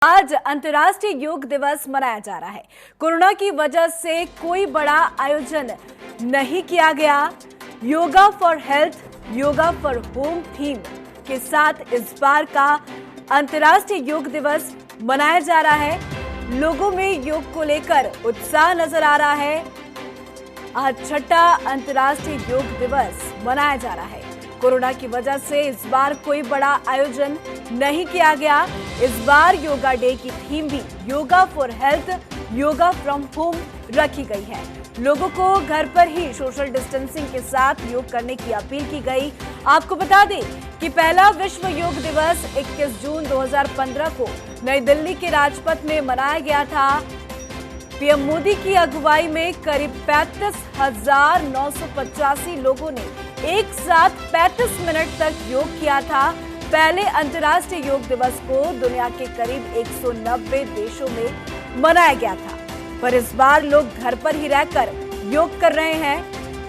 आज अंतर्राष्ट्रीय योग दिवस मनाया जा रहा है। कोरोना की वजह से कोई बड़ा आयोजन नहीं किया गया। Yoga for health, yoga for home theme के साथ इस बार का अंतर्राष्ट्रीय योग दिवस मनाया जा रहा है। लोगों में योग को लेकर उत्साह नजर आ रहा है। आज छठा अंतर्राष्ट्रीय योग दिवस मनाया जा रहा है। कोरोना की वजह से इस बार कोई बड़ा आयोजन नहीं किया गया। इस बार योगा डे की थीम भी yoga for health, yoga from home रखी गई है। लोगों को घर पर ही सोशल डिस्टेंसिंग के साथ योग करने की अपील की गई। आपको बता दें कि पहला विश्व योग दिवस 21 जून 2015 को नई दिल्ली के राजपथ में मनाया गया था। पीएम मोदी की अगुवाई में करीब 35,985 लोगों ने एक साथ 35 मिनट तक योग किया था। पहले अंतर्राष्ट्रीय योग दिवस को दुनिया के करीब 190 देशों में मनाया गया था, पर इस बार लोग घर पर ही रहकर योग कर रहे हैं।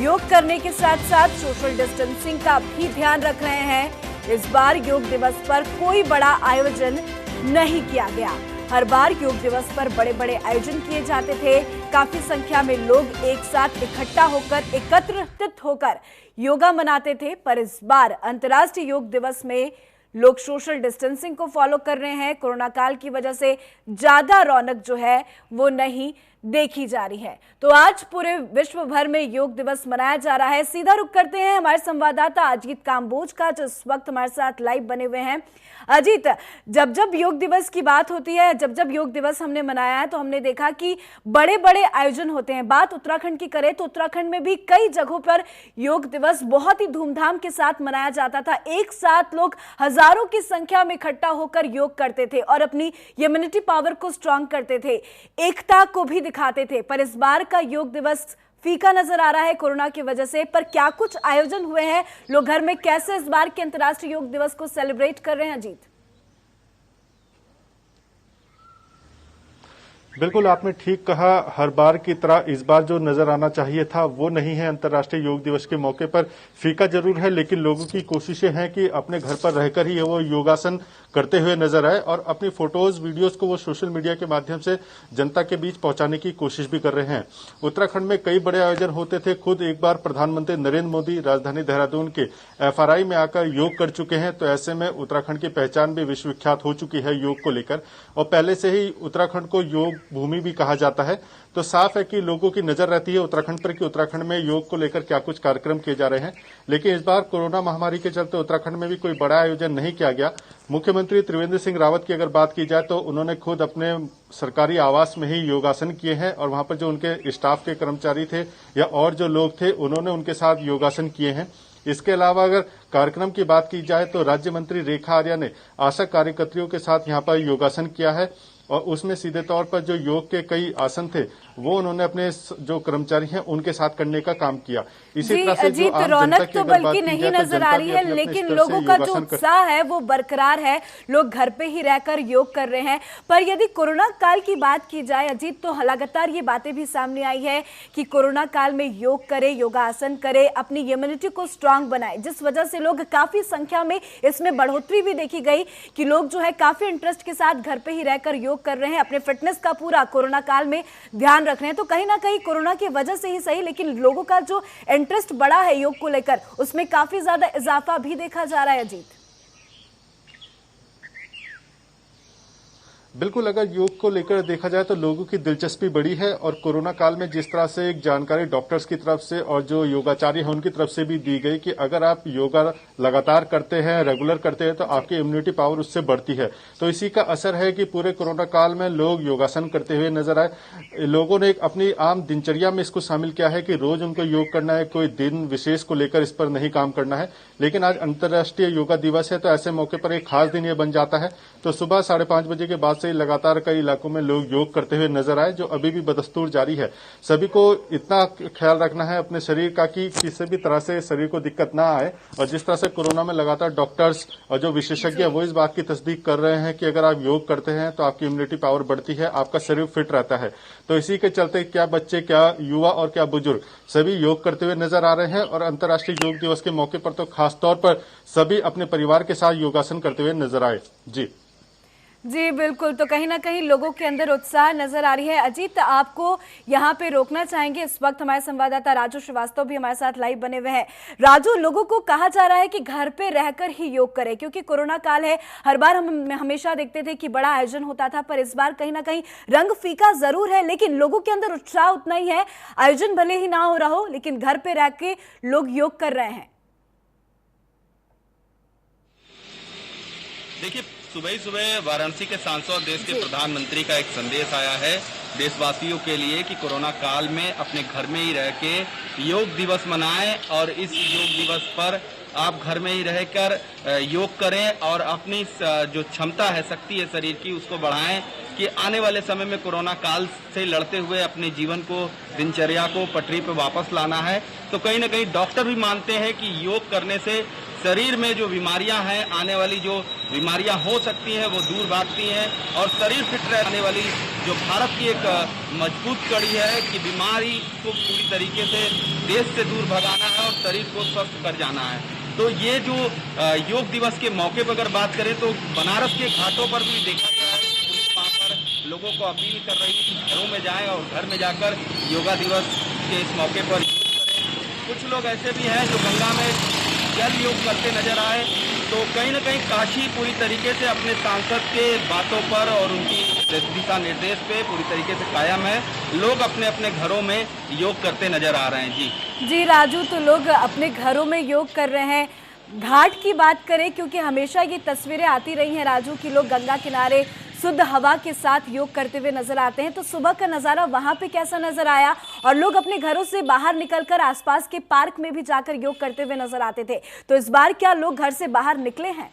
योग करने के साथ साथ सोशल डिस्टेंसिंग का भी ध्यान रख रहे हैं। इस बार योग दिवस पर कोई बड़ा आयोजन नहीं किया गया। हर बार योग दिवस पर बड़े बड़े आयोजन किए जाते थे। काफी संख्या में लोग एक साथ इकट्ठा होकर, एकत्रित होकर योगा मनाते थे, पर इस बार अंतर्राष्ट्रीय योग दिवस में लोग सोशल डिस्टेंसिंग को फॉलो कर रहे हैं। कोरोना काल की वजह से ज्यादा रौनक जो है वो नहीं देखी जा रही है। तो आज पूरे विश्व भर में योग दिवस मनाया जा रहा है। सीधा रुख करते हैं हमारे संवाददाता अजीत काम्बोज का, जो इस वक्त हमारे साथ लाइव बने हुए हैं। अजीत, जब जब योग दिवस की बात होती है, जब जब योग दिवस हमने मनाया है, तो हमने देखा कि बड़े बड़े आयोजन होते हैं। बात उत्तराखंड की करें तो उत्तराखंड में भी कई जगहों पर योग दिवस बहुत ही धूमधाम के साथ मनाया जाता था। एक साथ लोग हजारों की संख्या में इकट्ठा होकर योग करते थे और अपनी इम्यूनिटी पावर को स्ट्रांग करते थे, एकता को भी दिखाते थे। पर इस बार का योग दिवस फीका नजर आ रहा है कोरोना की वजह से। पर क्या कुछ आयोजन हुए हैं? लोग घर में कैसे इस बार के अंतर्राष्ट्रीय योग दिवस को सेलिब्रेट कर रहे हैं? अजीत, बिल्कुल आपने ठीक कहा। हर बार की तरह इस बार जो नजर आना चाहिए था वो नहीं है। अंतर्राष्ट्रीय योग दिवस के मौके पर फीका जरूर है, लेकिन लोगों की कोशिशें हैं कि अपने घर पर रहकर ही वो योगासन करते हुए नजर आए और अपनी फोटोज, वीडियोज को वो सोशल मीडिया के माध्यम से जनता के बीच पहुंचाने की कोशिश भी कर रहे हैं। उत्तराखंड में कई बड़े आयोजन होते थे। खुद एक बार प्रधानमंत्री नरेंद्र मोदी राजधानी देहरादून के FRI में आकर योग कर चुके हैं, तो ऐसे में उत्तराखंड की पहचान भी विश्वविख्यात हो चुकी है योग को लेकर। और पहले से ही उत्तराखंड को योग भूमि भी कहा जाता है, तो साफ है कि लोगों की नजर रहती है उत्तराखंड पर कि उत्तराखंड में योग को लेकर क्या कुछ कार्यक्रम किए जा रहे हैं। लेकिन इस बार कोरोना महामारी के चलते उत्तराखंड में भी कोई बड़ा आयोजन नहीं किया गया। मुख्यमंत्री त्रिवेंद्र सिंह रावत की अगर बात की जाए तो उन्होंने खुद अपने सरकारी आवास में ही योगासन किए हैं और वहां पर जो उनके स्टाफ के कर्मचारी थे या और जो लोग थे उन्होंने उनके साथ योगासन किए हैं। इसके अलावा अगर कार्यक्रम की बात की जाए तो राज्य मंत्री रेखा आर्या ने आशा कार्यकर्तियों के साथ यहां पर योगासन किया है और उसमें सीधे तौर पर जो योग के कई आसन थे वो उन्होंने अपने जो कर्मचारी हैं उनके साथ करने का काम किया। इसी तरह से जो आम जनता की अगर बात की जाए तो नजर आ रही है, लेकिन लोगों का जो उत्साह है वो बरकरार है। लोग घर पे ही रहकर योग कर रहे हैं। पर यदि कोरोना काल की बात की जाए अजीत, तो लगातार ये बातें भी सामने आई है कि कोरोना काल में योग करे, योगासन करे, अपनी इम्यूनिटी को स्ट्रांग बनाए, जिस वजह से लोग काफी संख्या में इसमें बढ़ोतरी भी देखी गई कि लोग जो है काफी इंटरेस्ट के साथ घर पे ही रहकर योग कर रहे हैं, अपने फिटनेस का पूरा कोरोना काल में ध्यान रख रहे हैं। तो कहीं ना कहीं कोरोना की वजह से ही सही, लेकिन लोगों का जो इंटरेस्ट बढ़ा है योग को लेकर, उसमें काफी ज्यादा इजाफा भी देखा जा रहा है। अजीत, बिल्कुल, अगर योग को लेकर देखा जाए तो लोगों की दिलचस्पी बढ़ी है और कोरोना काल में जिस तरह से एक जानकारी डॉक्टर्स की तरफ से और जो योगाचार्य हैं उनकी तरफ से भी दी गई कि अगर आप योगा लगातार करते हैं, रेगुलर करते हैं, तो आपकी इम्यूनिटी पावर उससे बढ़ती है। तो इसी का असर है कि पूरे कोरोना काल में लोग योगासन करते हुए नजर आए। लोगों ने अपनी आम दिनचर्या में इसको शामिल किया है कि रोज उनको योग करना है, कोई दिन विशेष को लेकर इस पर नहीं काम करना है। लेकिन आज अंतर्राष्ट्रीय योगा दिवस है तो ऐसे मौके पर एक खास दिन ये बन जाता है। तो सुबह 5:30 बजे के बाद से लगातार कई इलाकों में लोग योग करते हुए नजर आए, जो अभी भी बदस्तूर जारी है। सभी को इतना ख्याल रखना है अपने शरीर का कि किसी भी तरह से शरीर को दिक्कत ना आए। और जिस तरह से कोरोना में लगातार डॉक्टर्स और जो विशेषज्ञ हैं वो इस बात की तस्दीक कर रहे हैं कि अगर आप योग करते हैं तो आपकी इम्यूनिटी पावर बढ़ती है, आपका शरीर फिट रहता है। तो इसी के चलते क्या बच्चे, क्या युवा और क्या बुजुर्ग सभी योग करते हुए नजर आ रहे हैं। और अंतर्राष्ट्रीय योग दिवस के मौके पर तो खास तौर पर सभी अपने परिवार के साथ योगासन करते हुए नजर आए। जी जी बिल्कुल, तो कहीं ना कहीं लोगों के अंदर उत्साह नजर आ रही है। अजीत, आपको यहाँ पे रोकना चाहेंगे, इस वक्त हमारे संवाददाता राजू श्रीवास्तव भी हमारे साथ लाइव बने हुए हैं। राजू, लोगों को कहा जा रहा है कि घर पे रहकर ही योग करें क्योंकि कोरोना काल है। हर बार हम हमेशा देखते थे कि बड़ा आयोजन होता था, पर इस बार कहीं ना कहीं रंग फीका जरूर है, लेकिन लोगों के अंदर उत्साह उतना ही है। आयोजन भले ही ना हो रहा हो, लेकिन घर पे रह के लोग योग कर रहे हैं। देखिए, सुबह ही सुबह वाराणसी के सांसद देश के प्रधानमंत्री का एक संदेश आया है देशवासियों के लिए कि कोरोना काल में अपने घर में ही रह के योग दिवस मनाएं और इस योग दिवस पर आप घर में ही रहकर योग करें और अपनी जो क्षमता है, शक्ति है शरीर की, उसको बढ़ाएं कि आने वाले समय में कोरोना काल से लड़ते हुए अपने जीवन को, दिनचर्या को पटरी पर वापस लाना है। तो कहीं ना कहीं डॉक्टर भी मानते हैं कि योग करने से शरीर में जो बीमारियां हैं, आने वाली जो बीमारियां हो सकती हैं वो दूर भागती हैं और शरीर फिट रहने वाली जो भारत की एक मजबूत कड़ी है कि बीमारी को पूरी तरीके से देश से दूर भगाना है और शरीर को स्वस्थ कर जाना है। तो ये जो योग दिवस के मौके पर अगर बात करें तो बनारस के घाटों पर भी देखा गया है कि पुलिस वहाँ पर लोगों को अपील कर रही है कि घरों में जाएं और घर में जाकर योगा दिवस के इस मौके पर योग करें। कुछ लोग ऐसे भी हैं जो गंगा में जल योग करते नजर आए। तो कहीं ना कहीं काशी पूरी तरीके से अपने सांसद के बातों पर और उनकी दिशा निर्देश पे पूरी तरीके से कायम है। लोग अपने अपने घरों में योग करते नजर आ रहे हैं। जी राजू, तो लोग अपने घरों में योग कर रहे हैं। घाट की बात करें, क्योंकि हमेशा ये तस्वीरें आती रही हैं राजू कि लोग गंगा किनारे शुद्ध हवा के साथ योग करते हुए नजर आते हैं, तो सुबह का नजारा वहां पे कैसा नजर आया? और लोग अपने घरों से बाहर निकलकर आसपास के पार्क में भी जाकर योग करते हुए नजर आते थे, तो इस बार क्या लोग घर से बाहर निकले हैं?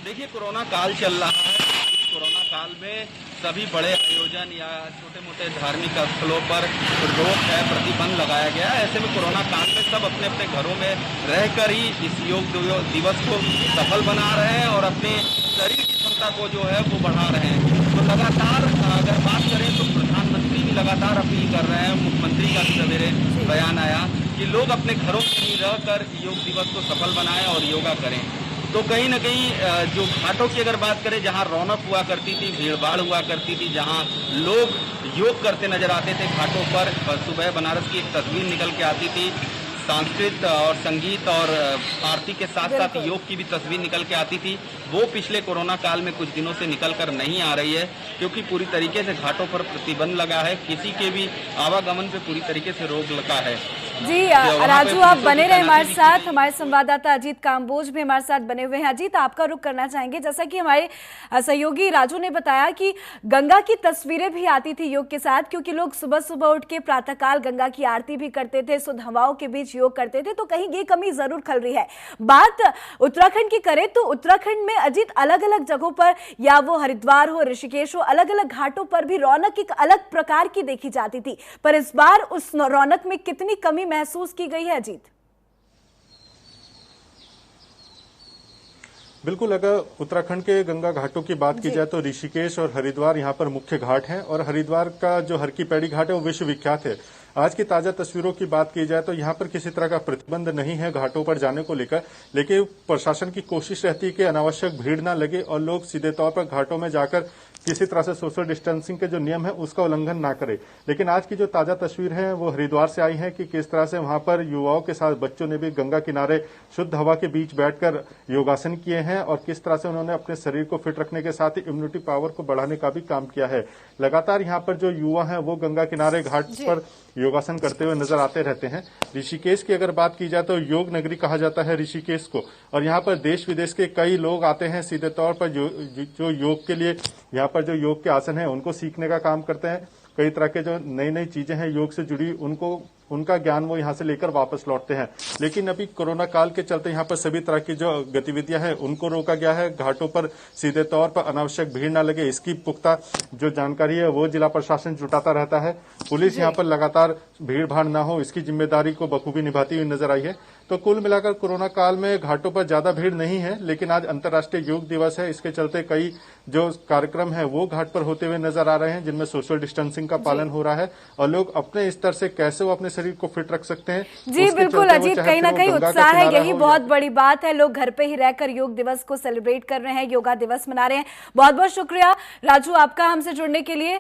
देखिए, कोरोना काल चल रहा है। कोरोना काल में सभी बड़े आयोजन या छोटे मोटे धार्मिक स्थलों पर रोक है, प्रतिबंध लगाया गया है। ऐसे में कोरोना काल में सब अपने अपने घरों में रहकर ही इस योग दिवस को सफल बना रहे हैं और अपने शरीर की क्षमता को जो है वो बढ़ा रहे हैं। तो लगातार अगर बात करें तो प्रधानमंत्री भी लगातार अपील कर रहे हैं। मुख्यमंत्री का भी सवेरे बयान आया कि लोग अपने घरों में ही रहकर योग दिवस को सफल बनाएं और योगा करें। तो कहीं ना कहीं जो घाटों की अगर बात करें, जहां रौनक हुआ करती थी, भीड़ भाड़ हुआ करती थी, जहां लोग योग करते नजर आते थे घाटों पर, सुबह बनारस की एक तस्वीर निकल के आती थी। सांस्कृतिक और संगीत और आरती के साथ साथ योग की भी तस्वीर निकल के आती थी। वो पिछले कोरोना काल में कुछ दिनों से निकल कर नहीं आ रही है, क्योंकि पूरी तरीके से घाटों पर प्रतिबंध लगा है। किसी के भी आवागमन पे पूरी तरीके से रोक लगा है। जी राजू, आप बने रहे हमारे साथ। हमारे संवाददाता अजीत काम्बोज भी हमारे साथ बने हुए हैं। अजीत, आपका रुख करना चाहेंगे, जैसा कि हमारे सहयोगी राजू ने बताया कि गंगा की तस्वीरें भी आती थी योग के साथ, क्योंकि लोग सुबह सुबह उठ के प्रातःकाल गंगा की आरती भी करते थे, शुद्ध हवाओं के बीच योग करते थे। तो कहीं ये कमी जरूर खल रही है। बात उत्तराखंड की करें तो उत्तराखंड में अजीत अलग अलग जगहों पर, या वो हरिद्वार हो, ऋषिकेश हो, अलग अलग घाटों पर भी रौनक एक अलग प्रकार की देखी जाती थी, पर इस बार उस रौनक में कितनी कमी महसूस की गई है अजीत? बिल्कुल, अगर उत्तराखंड के गंगा घाटों की बात की जाए तो ऋषिकेश और हरिद्वार यहाँ पर मुख्य घाट हैं और हरिद्वार का जो हर की पैड़ी घाट है वो विश्व विख्यात है। आज की ताजा तस्वीरों की बात की जाए तो यहाँ पर किसी तरह का प्रतिबंध नहीं है घाटों पर जाने को लेकर, लेकिन प्रशासन की कोशिश रहती है कि अनावश्यक भीड़ ना लगे और लोग सीधे तौर पर घाटों में जाकर किसी तरह से सोशल डिस्टेंसिंग के जो नियम है उसका उल्लंघन ना करे। लेकिन आज की जो ताजा तस्वीर है वो हरिद्वार से आई है कि किस तरह से वहां पर युवाओं के साथ बच्चों ने भी गंगा किनारे शुद्ध हवा के बीच बैठकर योगासन किए हैं और किस तरह से उन्होंने अपने शरीर को फिट रखने के साथ ही इम्यूनिटी पावर को बढ़ाने का भी काम किया है। लगातार यहाँ पर जो युवा है वो गंगा किनारे घाट पर योगासन करते हुए नजर आते रहते हैं। ऋषिकेश की अगर बात की जाए तो योग नगरी कहा जाता है ऋषिकेश को, और यहाँ पर देश विदेश के कई लोग आते हैं सीधे तौर पर जो योग के लिए, यहाँ पर जो योग के आसन है उनको सीखने का काम करते हैं। कई तरह के जो नई नई चीजें हैं योग से जुड़ी उनका ज्ञान वो यहाँ से लेकर वापस लौटते हैं। लेकिन अभी कोरोना काल के चलते यहाँ पर सभी तरह की जो गतिविधियां हैं उनको रोका गया है। घाटों पर सीधे तौर पर अनावश्यक भीड़ न लगे इसकी पुख्ता जो जानकारी है वो जिला प्रशासन जुटाता रहता है। पुलिस यहाँ पर लगातार भीड़ भाड़ न हो इसकी जिम्मेदारी को बखूबी निभाती हुई नजर आई है। तो कुल मिलाकर कोरोना काल में घाटों पर ज्यादा भीड़ नहीं है, लेकिन आज अंतर्राष्ट्रीय योग दिवस है। इसके चलते कई जो कार्यक्रम है वो घाट पर होते हुए नजर आ रहे हैं, जिनमें सोशल डिस्टेंसिंग का पालन हो रहा है और लोग अपने स्तर से कैसे वो अपने शरीर को फिट रख सकते हैं। जी बिल्कुल अजीत, कहीं ना कहीं उत्साह है, यही बहुत बड़ी बात है। लोग घर पे ही रहकर योग दिवस को सेलिब्रेट कर रहे हैं, योगा दिवस मना रहे हैं। बहुत बहुत शुक्रिया राजू आपका हमसे जुड़ने के लिए।